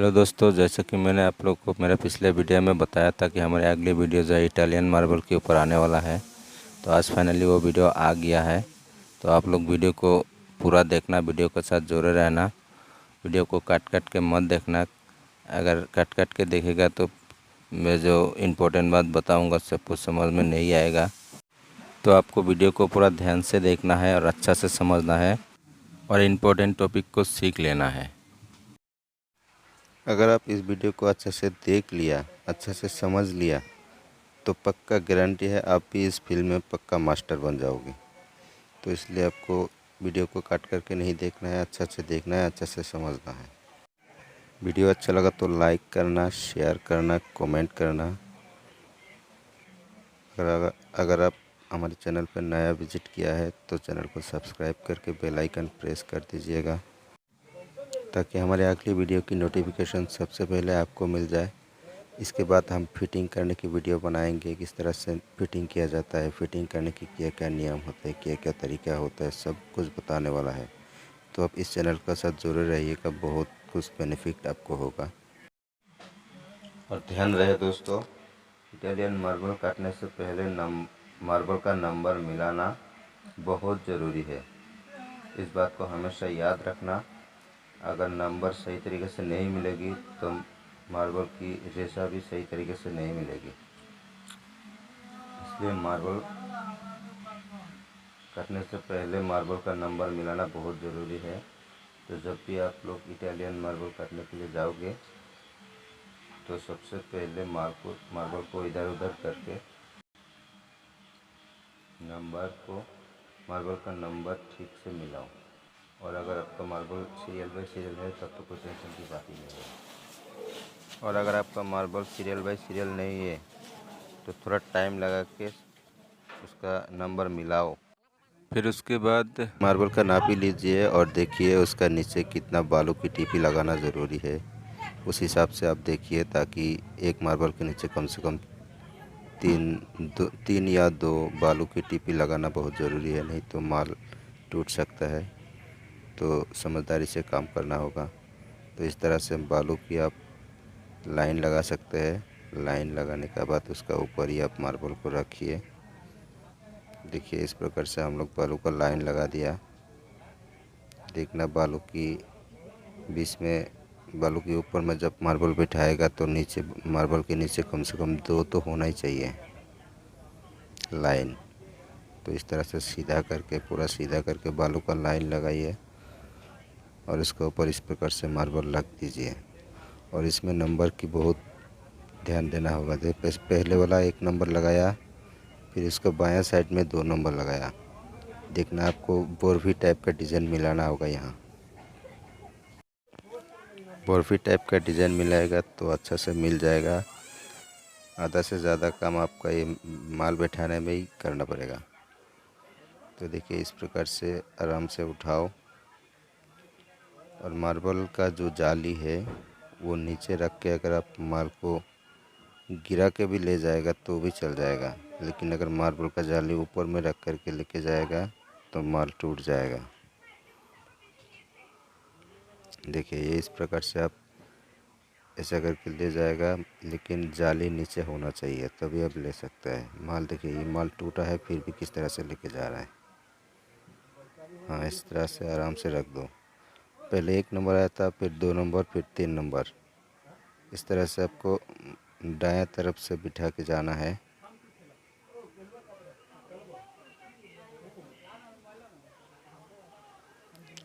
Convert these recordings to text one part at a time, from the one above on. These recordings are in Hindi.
हेलो दोस्तों, जैसे कि मैंने आप लोग को मेरे पिछले वीडियो में बताया था कि हमारे अगली वीडियो जो है इटालियन मार्बल के ऊपर आने वाला है। तो आज फाइनली वो वीडियो आ गया है। तो आप लोग वीडियो को पूरा देखना, वीडियो के साथ जुड़े रहना, वीडियो को काट काट के मत देखना। अगर काट काट के देखेगा तो मैं जो इम्पोर्टेंट बात बताऊँगा सब कुछ समझ में नहीं आएगा। तो आपको वीडियो को पूरा ध्यान से देखना है और अच्छा से समझना है और इम्पोर्टेंट टॉपिक को सीख लेना है। अगर आप इस वीडियो को अच्छे से देख लिया, अच्छे से समझ लिया, तो पक्का गारंटी है आप भी इस फील्ड में पक्का मास्टर बन जाओगे। तो इसलिए आपको वीडियो को काट करके नहीं देखना है, अच्छे से देखना है, अच्छे से समझना है। वीडियो अच्छा लगा तो लाइक करना, शेयर करना, कमेंट करना। अगर आप हमारे चैनल पर नया विजिट किया है तो चैनल को सब्सक्राइब करके बेल आइकन प्रेस कर दीजिएगा, ताकि हमारे अगली वीडियो की नोटिफिकेशन सबसे पहले आपको मिल जाए। इसके बाद हम फिटिंग करने की वीडियो बनाएंगे, किस तरह से फिटिंग किया जाता है, फिटिंग करने की क्या क्या नियम होते हैं, क्या क्या तरीका होता है, सब कुछ बताने वाला है। तो आप इस चैनल के साथ जुड़े रहिएगा, बहुत कुछ बेनिफिट आपको होगा। और ध्यान रहे दोस्तों, इटालियन मार्बल काटने से पहले मार्बल का नंबर मिलाना बहुत ज़रूरी है। इस बात को हमेशा याद रखना। अगर नंबर सही तरीके से नहीं मिलेगी तो मार्बल की रेशा भी सही तरीके से नहीं मिलेगी। इसलिए मार्बल काटने से पहले मार्बल का नंबर मिलाना बहुत ज़रूरी है। तो जब भी आप लोग इटालियन मार्बल काटने के लिए जाओगे तो सबसे पहले मार्बल को इधर उधर करके मार्बल का नंबर ठीक से मिलाओ। और अगर आपका मार्बल सीरियल बाई सीरियल है तब तो कोई टेंशन की बात ही नहीं है। और अगर आपका मार्बल सीरियल बाई सीरियल नहीं है तो थोड़ा टाइम लगा के उसका नंबर मिलाओ। फिर उसके बाद मार्बल का नाप ही लीजिए और देखिए उसका नीचे कितना बालू की टीपी लगाना ज़रूरी है। उस हिसाब से आप देखिए, ताकि एक मार्बल के नीचे कम से कम तीन या दो बालू की टीपी लगाना बहुत ज़रूरी है, नहीं तो माल टूट सकता है। तो समझदारी से काम करना होगा। तो इस तरह से बालू की आप लाइन लगा सकते हैं। लाइन लगाने के बाद उसका ऊपर ही आप मार्बल को रखिए। देखिए इस प्रकार से हम लोग बालू का लाइन लगा दिया। देखना बालू की बीच में, बालू के ऊपर में जब मार्बल बिठाएगा तो नीचे मार्बल के नीचे कम से कम दो तो होना ही चाहिए लाइन। तो इस तरह से सीधा करके, पूरा सीधा करके बालू का लाइन लगाइए और इसके ऊपर इस प्रकार से मार्बल रख दीजिए। और इसमें नंबर की बहुत ध्यान देना होगा। पहले वाला एक नंबर लगाया, फिर इसको बायां साइड में 2 नंबर लगाया। देखना आपको बोरवी टाइप का डिज़ाइन मिलाना होगा। यहाँ बोरवी टाइप का डिज़ाइन मिलाएगा तो अच्छा से मिल जाएगा। आधा से ज़्यादा काम आपका ये माल बैठाने में ही करना पड़ेगा। तो देखिए इस प्रकार से आराम से उठाओ। और मार्बल का जो जाली है वो नीचे रख के अगर आप माल को गिरा के भी ले जाएगा तो भी चल जाएगा, लेकिन अगर मार्बल का जाली ऊपर में रख कर के लेके जाएगा तो माल टूट जाएगा। देखिए ये इस प्रकार से आप ऐसा करके ले जाएगा, लेकिन जाली नीचे होना चाहिए तभी आप ले सकता है माल। देखिए ये माल टूटा है फिर भी किस तरह से लेके जा रहा है। हाँ, इस तरह से आराम से रख दो। पहले 1 नंबर आया था, फिर 2 नंबर, फिर 3 नंबर। इस तरह से आपको दाएं तरफ से बिठा के जाना है।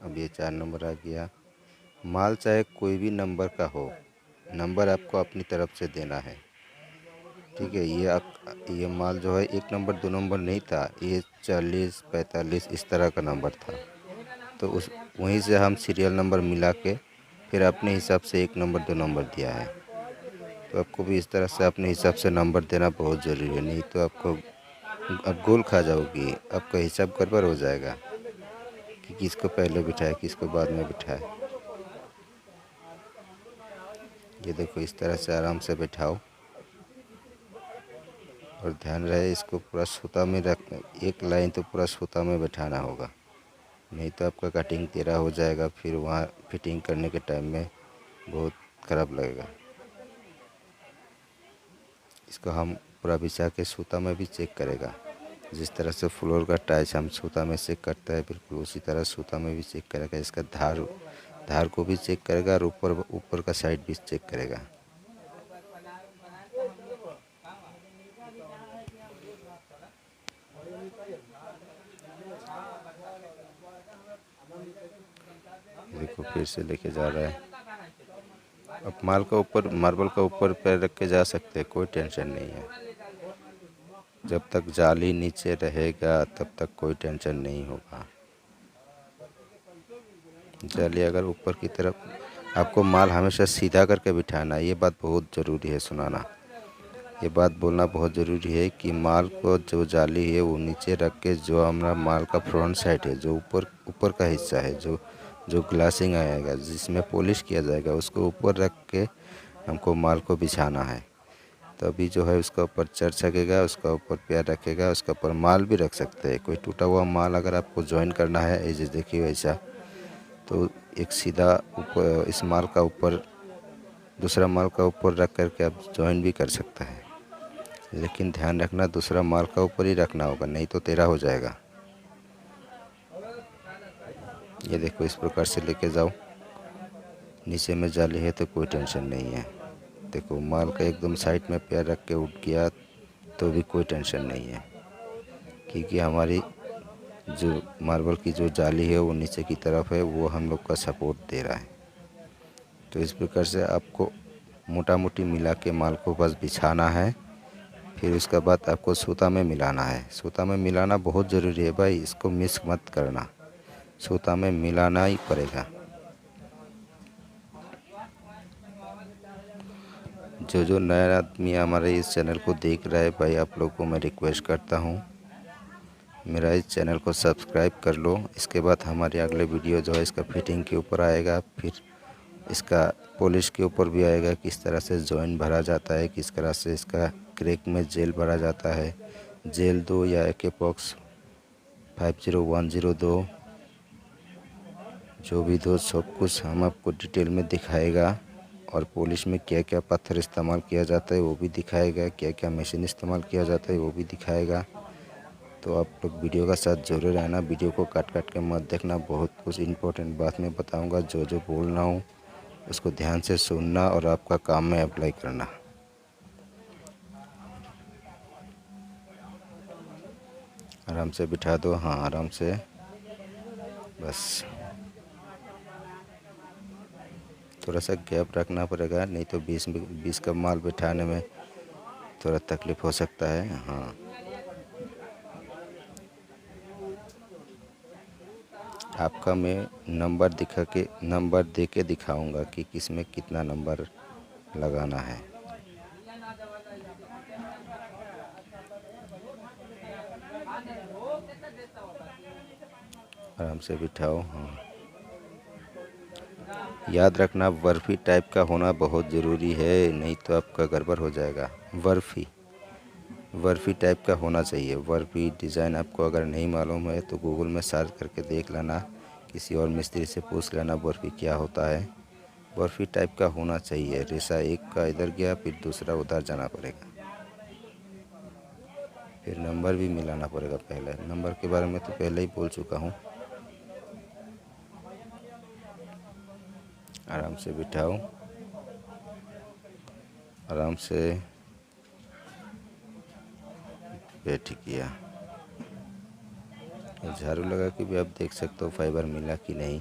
अब ये 4 नंबर आ गया। माल चाहे कोई भी नंबर का हो, नंबर आपको अपनी तरफ से देना है, ठीक है। ये माल जो है 1 नंबर 2 नंबर नहीं था, ये 40 45 इस तरह का नंबर था। तो उस वहीं से हम सीरियल नंबर मिला के फिर अपने हिसाब से 1 नंबर 2 नंबर दिया है। तो आपको भी इस तरह से अपने हिसाब से नंबर देना बहुत ज़रूरी है, नहीं तो आपको अब गोल खा जाओगी, आपका हिसाब गड़बड़ हो जाएगा कि किसको पहले बिठाए किसको बाद में बिठाए। ये देखो इस तरह से आराम से बिठाओ और ध्यान रहे इसको पूरा सूता में रखना। एक लाइन तो पूरा सूता में बिठाना होगा, नहीं तो आपका कटिंग टेढ़ा हो जाएगा। फिर वहाँ फिटिंग करने के टाइम में बहुत ख़राब लगेगा। इसको हम पूरा बिछा के सूता में भी चेक करेगा। जिस तरह से फ्लोर का टाइल्स हम सूता में चेक करते हैं, बिल्कुल उसी तरह सूता में भी चेक करेगा। इसका धार को भी चेक करेगा और ऊपर का साइड भी चेक करेगा। देखो फिर से लेके जा रहा है। अब मार्बल का ऊपर पैर रख के जा सकते हैं, कोई टेंशन नहीं है। जब तक जाली नीचे रहेगा तब तक कोई टेंशन नहीं होगा। जाली अगर ऊपर की तरफ, आपको माल हमेशा सीधा करके बिठाना है। ये बात बहुत ज़रूरी है सुनाना। ये बात बोलना बहुत ज़रूरी है कि माल को जो जाली है वो नीचे रख के, जो हमारा माल का फ्रंट साइड है, जो ऊपर का हिस्सा है, जो ग्लासिंग आएगा, जिसमें पॉलिश किया जाएगा, उसको ऊपर रख के हमको माल को बिछाना है। तभी जो है उसका ऊपर चढ़ सकेगा, उसका ऊपर पैर रखेगा, उसका ऊपर माल भी रख सकते हैं। कोई टूटा हुआ माल अगर आपको ज्वाइन करना है, ऐसे देखिए वैसा, तो एक सीधा ऊपर इस माल का ऊपर दूसरा माल का ऊपर रख करके आप ज्वाइन भी कर सकता है। लेकिन ध्यान रखना दूसरा माल का ऊपर ही रखना होगा, नहीं तो टेढ़ा हो जाएगा। ये देखो इस प्रकार से लेके जाओ। नीचे में जाली है तो कोई टेंशन नहीं है। देखो माल का एकदम साइड में पैर रख के उठ गया तो भी कोई टेंशन नहीं है, क्योंकि हमारी जो मार्बल की जो जाली है वो नीचे की तरफ है, वो हम लोग का सपोर्ट दे रहा है। तो इस प्रकार से आपको मोटा मोटी मिला के माल को बस बिछाना है। फिर उसके बाद आपको सूता में मिलाना है। सूता में मिलाना बहुत ज़रूरी है भाई, इसको मिस मत करना। सूता में मिलाना ही पड़ेगा। जो नया आदमी हमारे इस चैनल को देख रहा है भाई, आप लोग को मैं रिक्वेस्ट करता हूँ, मेरा इस चैनल को सब्सक्राइब कर लो। इसके बाद हमारे अगले वीडियो जो है इसका फिटिंग के ऊपर आएगा, फिर इसका पॉलिश के ऊपर भी आएगा, किस तरह से जॉइंट भरा जाता है, किस तरह से इसका क्रैक में जेल भरा जाता है, जेल 2 या एकेपॉक्स 50102 जो भी दो, सब कुछ हम आपको डिटेल में दिखाएगा। और पॉलिश में क्या क्या पत्थर इस्तेमाल किया जाता है वो भी दिखाएगा, क्या क्या मशीन इस्तेमाल किया जाता है वो भी दिखाएगा। तो आप लोग वीडियो का साथ जरूर रहना, वीडियो को काट के मत देखना। बहुत कुछ इम्पोर्टेंट बात मैं बताऊंगा, जो बोल रहा हूँ उसको ध्यान से सुनना और आपका काम में अप्लाई करना। आराम से बिठा दो, हाँ आराम से, बस थोड़ा सा गैप रखना पड़ेगा, नहीं तो 20 का माल बिठाने में थोड़ा तकलीफ़ हो सकता है। हाँ आपका मैं नंबर दे के दिखाऊंगा कि किस में कितना नंबर लगाना है। आराम से बिठाओ। हाँ याद रखना बर्फ़ी टाइप का होना बहुत ज़रूरी है, नहीं तो आपका गड़बड़ हो जाएगा। बर्फ़ी टाइप का होना चाहिए। बर्फ़ी डिज़ाइन आपको अगर नहीं मालूम है तो गूगल में सर्च करके देख लेना, किसी और मिस्त्री से पूछ लेना बर्फ़ी क्या होता है। बर्फ़ी टाइप का होना चाहिए। रेसा एक का इधर गया फिर दूसरा उधर जाना पड़ेगा, फिर नंबर भी मिलाना पड़ेगा। पहले नंबर के बारे में तो पहले ही बोल चुका हूँ। आराम से बिठाओ, आराम से बैठ किया। झाड़ू लगा के भी आप देख सकते हो फाइबर मिला कि नहीं।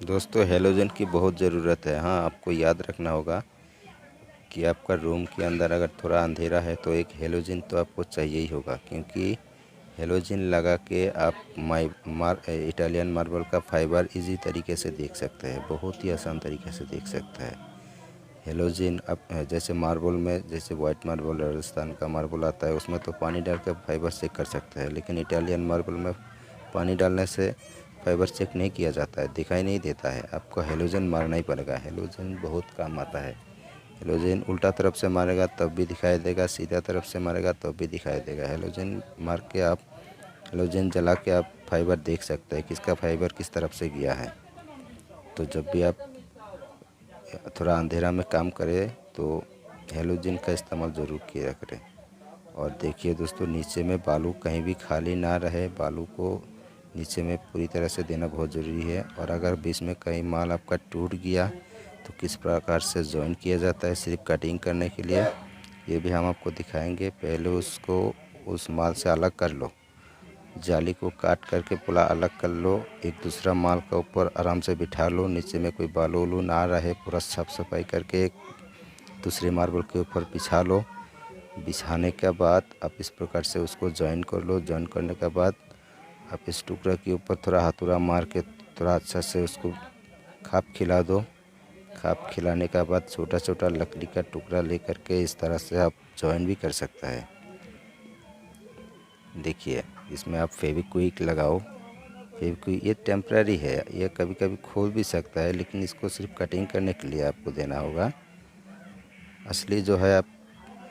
दोस्तों हेलोजन की बहुत ज़रूरत है। हाँ आपको याद रखना होगा कि आपका रूम के अंदर अगर थोड़ा अंधेरा है तो एक हेलोजन तो आपको चाहिए ही होगा, क्योंकि हेलोजन लगा के आप इटालियन मार्बल का फाइबर इजी तरीके से देख सकते हैं, बहुत ही आसान तरीके से देख सकते हैं। हेलोजन अब जैसे मार्बल में, जैसे वाइट मार्बल राजस्थान का मार्बल आता है उसमें तो पानी डाल कर फाइबर चेक कर सकते हैं, लेकिन इटालियन मार्बल में पानी डालने से फाइबर चेक नहीं किया जाता है, दिखाई नहीं देता है। आपको हेलोजन मारना ही पड़ेगा। हेलोजन बहुत काम आता है। हेलोजन उल्टा तरफ से मारेगा तब भी दिखाई देगा, सीधा तरफ से मारेगा तब भी दिखाई देगा। हेलोजन मार के आप हेलोजन जला के आप फाइबर देख सकते हैं किसका फाइबर किस तरफ से गया है। तो जब भी आप थोड़ा अंधेरा में काम करें तो हेलोजन का इस्तेमाल ज़रूर किया करें। और देखिए दोस्तों, नीचे में बालू कहीं भी खाली ना रहे, बालू को नीचे में पूरी तरह से देना बहुत ज़रूरी है। और अगर बीच में कहीं माल आपका टूट गया तो किस प्रकार से जॉइन किया जाता है सिर्फ कटिंग करने के लिए, ये भी हम आपको दिखाएंगे। पहले उसको उस माल से अलग कर लो, जाली को काट करके पूरा अलग कर लो, एक दूसरा माल का ऊपर आराम से बिठा लो, नीचे में कोई बालू उलू ना रहे, पूरा साफ सफाई करके एक दूसरे मार्बल के ऊपर बिछा लो। बिछाने के बाद आप इस प्रकार से उसको जॉइन कर लो। जॉइन करने के बाद आप इस टुकड़ा के ऊपर थोड़ा हथौड़ा मार के थोड़ा अच्छा से उसको खाप खिला दो। खाप खिलाने के बाद छोटा छोटा लकड़ी का टुकड़ा लेकर के इस तरह से आप जॉइन भी कर सकता है। देखिए, इसमें आप फेविक्विक लगाओ। फेविक्विक ये टेम्पररी है, ये कभी कभी खोल भी सकता है, लेकिन इसको सिर्फ कटिंग करने के लिए आपको देना होगा। असली जो है, आप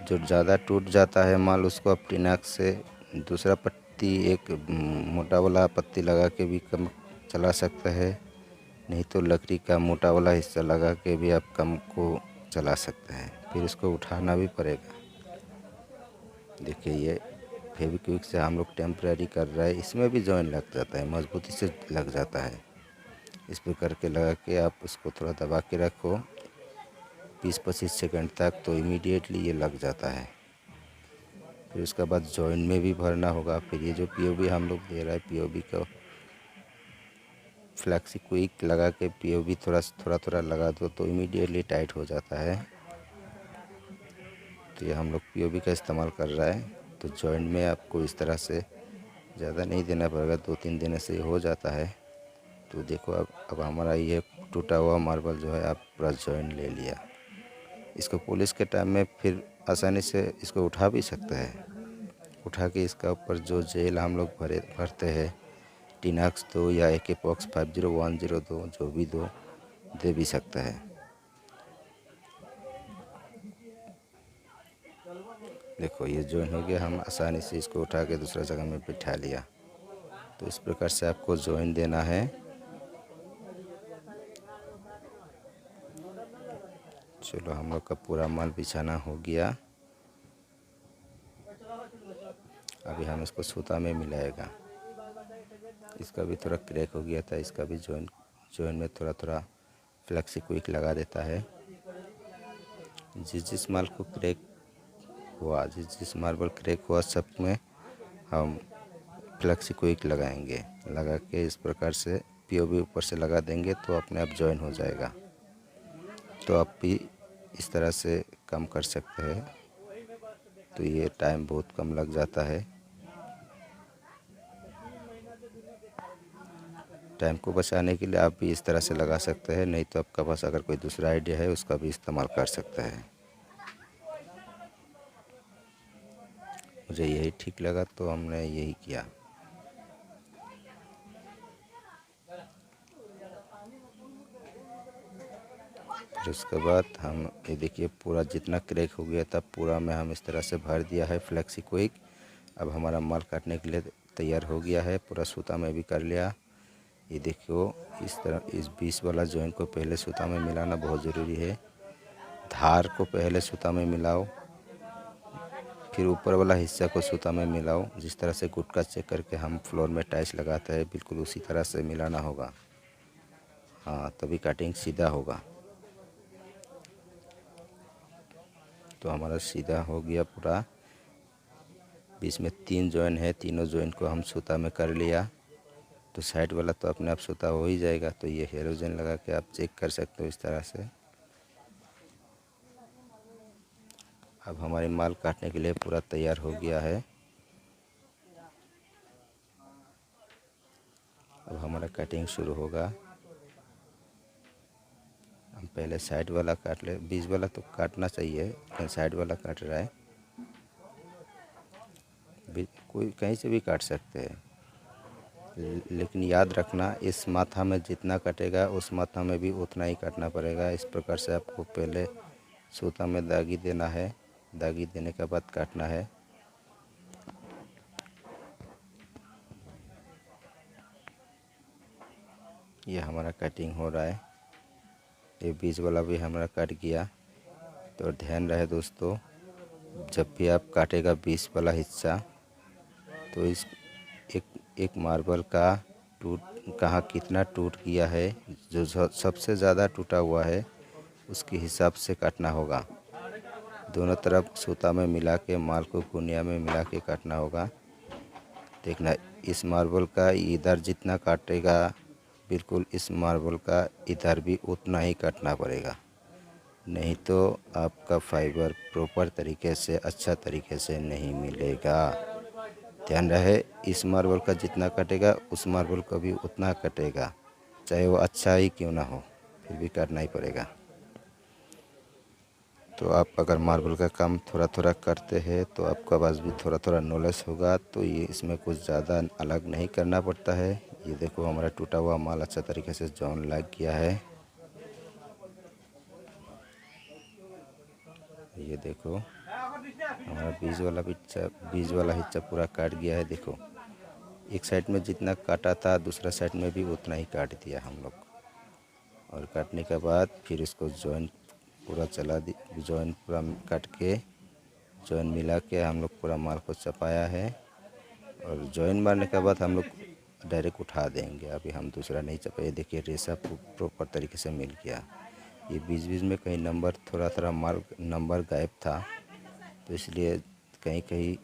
जो ज़्यादा टूट जाता है माल उसको आप टिनाक्स से दूसरा पत्ती एक मोटा वाला पत्ती लगा के भी कम चला सकते हैं, नहीं तो लकड़ी का मोटा वाला हिस्सा लगा के भी आप कम को चला सकते हैं। फिर इसको उठाना भी पड़ेगा। देखिए, ये फेविक्विक से हम लोग टेम्पररी कर रहे हैं, इसमें भी जॉइन लग जाता है, मजबूती से लग जाता है। इस पर करके लगा के आप उसको थोड़ा दबा के रखो 20-25 सेकंड तक, तो इमीडिएटली ये लग जाता है। फिर उसके बाद जॉइन में भी भरना होगा। फिर ये जो पीओवी हम लोग दे रहा है, पीओवी का फ्लेक्सिक्विक लगा के पीओवी थोड़ा लगा दो तो इमीडिएटली टाइट हो जाता है। तो ये हम लोग पीओवी का इस्तेमाल कर रहा है। तो जॉइंट में आपको इस तरह से ज़्यादा नहीं देना पड़ेगा, 2-3 देने से हो जाता है। तो देखो, अब हमारा ये टूटा हुआ मार्बल जो है आप पूरा जॉइंट ले लिया। इसको पॉलिश के टाइम में फिर आसानी से इसको उठा भी सकते हैं। उठा के इसका ऊपर जो जेल हम लोग भरते हैं, टिनाक्स दो या एकेपॉक्स 501 दो, जो भी दो दे भी सकता है। देखो, ये जॉइन हो गया, हम आसानी से इसको उठा के दूसरा जगह में बिठा लिया। तो इस प्रकार से आपको जॉइन देना है। चलो, हम लोग का पूरा माल बिछाना हो गया। अभी हम इसको सूता में मिलाएगा। इसका भी थोड़ा क्रैक हो गया था, इसका भी जॉइन में थोड़ा फ्लेक्सिक्विक लगा देता है। जिस माल को क्रैक हुआ, जिस मार्बल क्रैक हुआ, सब में हम फ्लेक्सिक्विक लगाएंगे। लगा के इस प्रकार से पीओवी ऊपर से लगा देंगे तो अपने आप जॉइन हो जाएगा। तो आप भी इस तरह से काम कर सकते हैं। तो ये टाइम बहुत कम लग जाता है। टाइम को बचाने के लिए आप भी इस तरह से लगा सकते हैं, नहीं तो आपका पास अगर कोई दूसरा आइडिया है उसका भी इस्तेमाल कर सकते हैं। मुझे यही ठीक लगा तो हमने यही किया। फिर उसके बाद हम ये देखिए, पूरा जितना क्रैक हो गया था पूरा में हम इस तरह से भर दिया है फ्लेक्सिक्विक। अब हमारा माल काटने के लिए तैयार हो गया है। पूरा सूता में भी कर लिया। ये देखो, इस तरह इस 20 वाला जॉइंट को पहले सूता में मिलाना बहुत ज़रूरी है। धार को पहले सूता में मिलाओ, फिर ऊपर वाला हिस्सा को सूता में मिलाओ। जिस तरह से गुटका चेक करके हम फ्लोर में टाइल्स लगाते हैं, बिल्कुल उसी तरह से मिलाना होगा। हाँ, तभी कटिंग सीधा होगा। तो हमारा सीधा हो गया पूरा। बीच में 3 जॉइंट है, तीनों जॉइंट को हम सूता में कर लिया। तो साइड वाला तो अपने आप सूता हो ही जाएगा। तो ये हेलोजन लगा के आप चेक कर सकते हो इस तरह से। अब हमारे माल काटने के लिए पूरा तैयार हो गया है। अब हमारा कटिंग शुरू होगा। हम पहले साइड वाला काट ले, बीच वाला तो काटना चाहिए, लेकिन साइड वाला काट रहा है। कोई कहीं से भी काट सकते हैं, लेकिन याद रखना इस माथा में जितना कटेगा उस माथा में भी उतना ही काटना पड़ेगा। इस प्रकार से आपको पहले सूता में दागी देना है। दागी देने के बाद काटना है। ये हमारा कटिंग हो रहा है। ये बीच वाला भी हमारा कट गया। तो ध्यान रहे दोस्तों, जब भी आप काटेगा बीच वाला हिस्सा, तो इस एक मार्बल का टूट कहाँ कितना टूट गया है, जो सबसे ज़्यादा टूटा हुआ है उसके हिसाब से काटना होगा। दोनों तरफ सूता में मिला के माल को गुनिया में मिला के काटना होगा। देखना, इस मार्बल का इधर जितना काटेगा, बिल्कुल इस मार्बल का इधर भी उतना ही काटना पड़ेगा, नहीं तो आपका फाइबर प्रॉपर तरीके से अच्छा तरीके से नहीं मिलेगा। ध्यान रहे, इस मार्बल का जितना कटेगा उस मार्बल का भी उतना कटेगा, चाहे वो अच्छा ही क्यों ना हो, फिर भी काटना ही पड़ेगा। तो आप अगर मार्बल का काम थोड़ा थोड़ा करते हैं तो आपका पास भी थोड़ा थोड़ा नॉलेज होगा, तो ये इसमें कुछ ज़्यादा अलग नहीं करना पड़ता है। ये देखो, हमारा टूटा हुआ माल अच्छा तरीके से जॉन लग गया है। ये देखो, हमारा बीज वाला हिस्सा पूरा काट गया है। देखो, एक साइड में जितना काटा था दूसरा साइड में भी उतना ही काट दिया हम लोग। और काटने के बाद फिर इसको जॉइंट पूरा जॉइंट पूरा काट के जॉइंट मिला के हम लोग पूरा माल को चपाया है। और जॉइंट मारने के बाद हम लोग डायरेक्ट उठा देंगे। अभी हम दूसरा नहीं चपाए। देखिए, रेशा प्रॉपर तरीके से मिल गया। ये बीच बीच में कहीं थोड़ा थोड़ा माल नंबर गायब था, तो इसलिए कहीं कहीं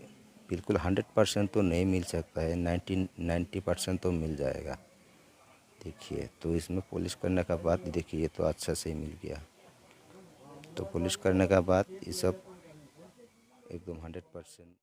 बिल्कुल 100% तो नहीं मिल सकता है, 90% तो मिल जाएगा। देखिए, तो इसमें पॉलिश करने का बाद देखिए, ये तो अच्छा से ही मिल गया। तो पॉलिश करने का बाद ये सब एकदम 100%